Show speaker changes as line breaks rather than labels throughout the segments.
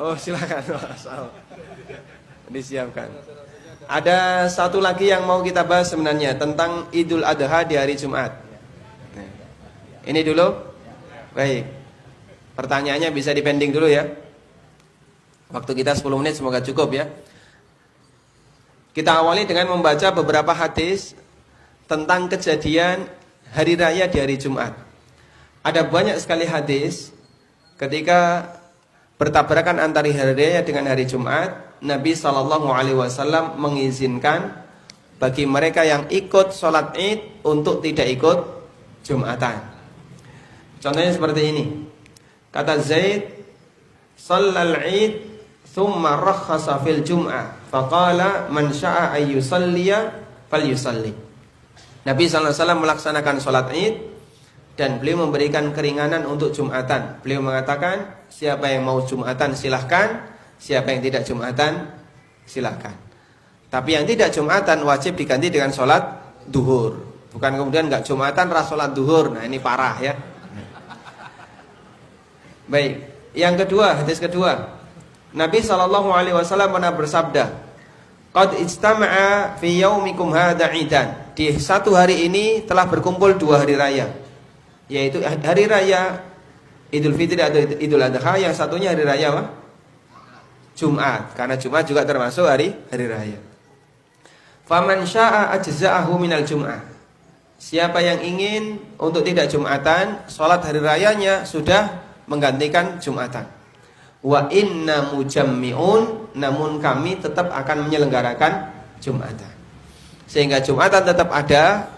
Oh silakan. Disiapkan. Ada satu lagi yang mau kita bahas sebenarnya tentang Idul Adha di hari Jumat. Ini dulu. Baik. Pertanyaannya bisa dipending dulu ya. Waktu kita 10 menit semoga cukup ya. Kita awali dengan membaca beberapa hadis tentang kejadian hari raya di hari Jumat. Ada banyak sekali hadis ketika bertabrakan antara hari raya dengan hari Jumat, Nabi SAW mengizinkan bagi mereka yang ikut sholat id untuk tidak ikut Jumatan. Contohnya seperti ini. Kata Zaid, "Shallal id thumma rakhasa fil jum'ah, faqala man syaa ayyusalliya falyusalli." Nabi SAW melaksanakan sholat id dan beliau memberikan keringanan untuk Jumatan. Beliau mengatakan, siapa yang mau Jumatan silahkan, siapa yang tidak Jumatan silahkan. Tapi yang tidak Jumatan wajib diganti dengan sholat duhur. Bukan kemudian nggak Jumatan ras sholat duhur. Nah ini parah ya. Baik, yang kedua, hadis kedua, Nabi SAW pernah bersabda, "Qad ijtama'a fi yaumikum hadza idan." Di satu hari ini telah berkumpul dua hari raya, yaitu hari raya Idul Fitri atau Idul Adha, yang satunya hari raya apa? Jumat, karena Jumat juga termasuk hari raya. Faman syaa ajza'ahu minal jum'ah. Siapa yang ingin untuk tidak Jumatan, sholat hari rayanya sudah menggantikan Jumatan. Wa inna mujammi'un, namun kami tetap akan menyelenggarakan Jumatan. Sehingga Jumatan tetap ada,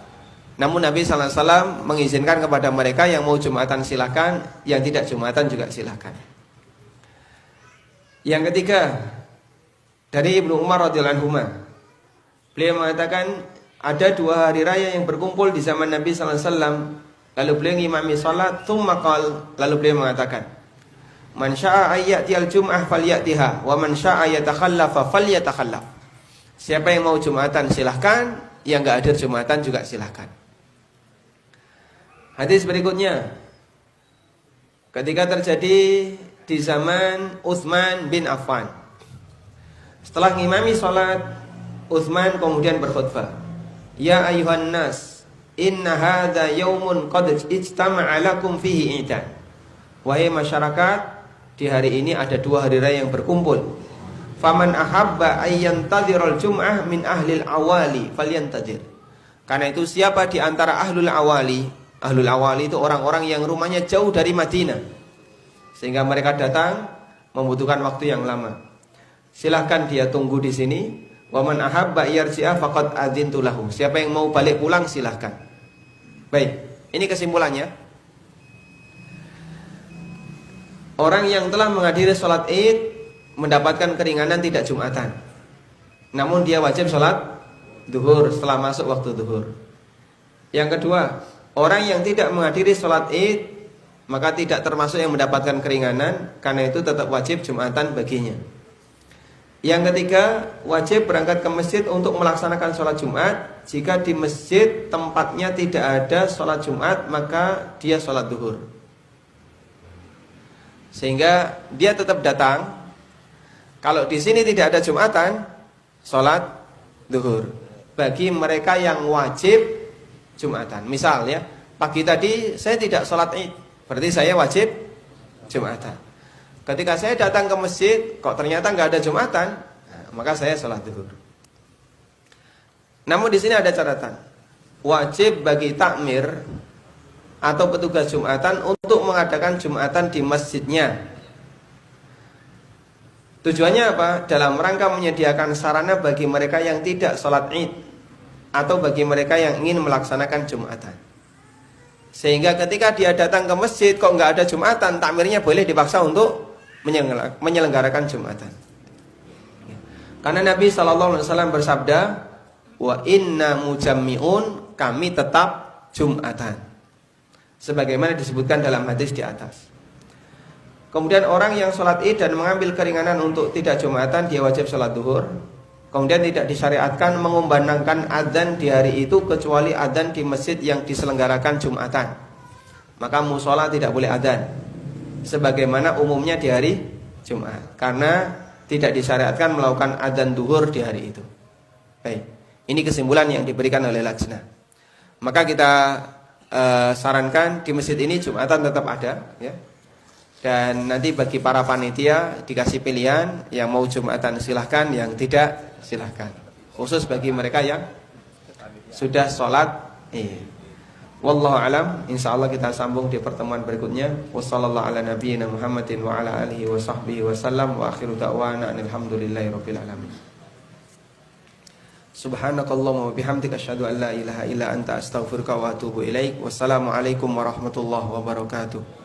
namun Nabi SAW mengizinkan kepada mereka yang mau Jumatan silakan, yang tidak Jumatan juga silakan. Yang ketiga, dari Ibnu Umar radhiyallahu anhu, beliau mengatakan ada dua hari raya yang berkumpul di zaman Nabi SAW. Lalu beliau ngimami salat, tsumma qala, lalu beliau mengatakan, "Man syaa'a ayyatiyal jum'ah falyatiha, wa man syaa'a yatakhallafa falyatakhallaf." Siapa yang mau Jumatan silahkan, yang enggak hadir Jumatan juga silahkan. Hadis berikutnya, ketika terjadi di zaman Utsman bin Affan. Setelah ngimami salat, Utsman kemudian berkhutbah, "Ya ayuhan nas, inna hadza yaumun qad ijtama'a lakum fihi idan." Wahai masyarakat, di hari ini ada dua hari raya yang berkumpul. Faman ahabba ayyantadhiral jum'ah min ahlil awali falyantadir. Karena itu siapa di antara ahlul awali itu orang-orang yang rumahnya jauh dari Madinah, sehingga mereka datang membutuhkan waktu yang lama, silahkan dia tunggu di sini. Wa man ahabba yarji'a faqad adzintu lahu. Siapa yang mau balik pulang silahkan. Baik, ini kesimpulannya. Orang yang telah menghadiri sholat id mendapatkan keringanan tidak Jumatan, namun dia wajib sholat duhur setelah masuk waktu duhur. Yang kedua, orang yang tidak menghadiri sholat id maka tidak termasuk yang mendapatkan keringanan, karena itu tetap wajib Jumatan baginya. Yang ketiga, wajib berangkat ke masjid untuk melaksanakan sholat Jumat. Jika di masjid tempatnya tidak ada sholat Jumat, maka dia sholat duhur, sehingga dia tetap datang. Kalau di sini tidak ada Jumatan, sholat duhur bagi mereka yang wajib Jumatan. Misal ya, pagi tadi saya tidak sholat id, berarti saya wajib Jumatan. Ketika saya datang ke masjid, kok ternyata nggak ada Jumatan, maka saya sholat duhur. Namun di sini ada catatan, wajib bagi takmir atau petugas Jumatan untuk mengadakan Jumatan di masjidnya. Tujuannya apa? Dalam rangka menyediakan sarana bagi mereka yang tidak sholat id atau bagi mereka yang ingin melaksanakan Jumatan. Sehingga ketika dia datang ke masjid kok nggak ada Jumatan, takmirnya boleh dipaksa untuk menyelenggarakan Jumatan. Karena Nabi SAW bersabda, "Wa inna mujammi'un," kami tetap Jumatan, sebagaimana disebutkan dalam hadis di atas. Kemudian orang yang sholat id dan mengambil keringanan untuk tidak Jumatan, dia wajib sholat duhur. Kemudian tidak disyariatkan mengumandangkan adzan di hari itu kecuali adzan di masjid yang diselenggarakan Jumatan. Maka musola tidak boleh adzan, sebagaimana umumnya di hari Jumat, karena tidak disyariatkan melakukan adzan duhur di hari itu. Baik, ini kesimpulan yang diberikan oleh Lajnah. Maka kita sarankan di masjid ini Jumatan tetap ada, ya. Dan nanti bagi para panitia dikasih pilihan, yang mau Jumatan silahkan, yang tidak silahkan. Khusus bagi mereka yang sudah sholat. Wallahu alam. Insyaallah kita sambung di pertemuan berikutnya. Wassallallahu ala nabiyyina Muhammadin wa ala alihi wa sahbihi wasallam wa akhiru da'wana alhamdulillahirabbil alamin. Subhanakallahumma wa bihamdika asyhadu an la ilaha illa anta astaghfiruka wa atubu ilaik. Wassalamu alaikum warahmatullahi wabarakatuh.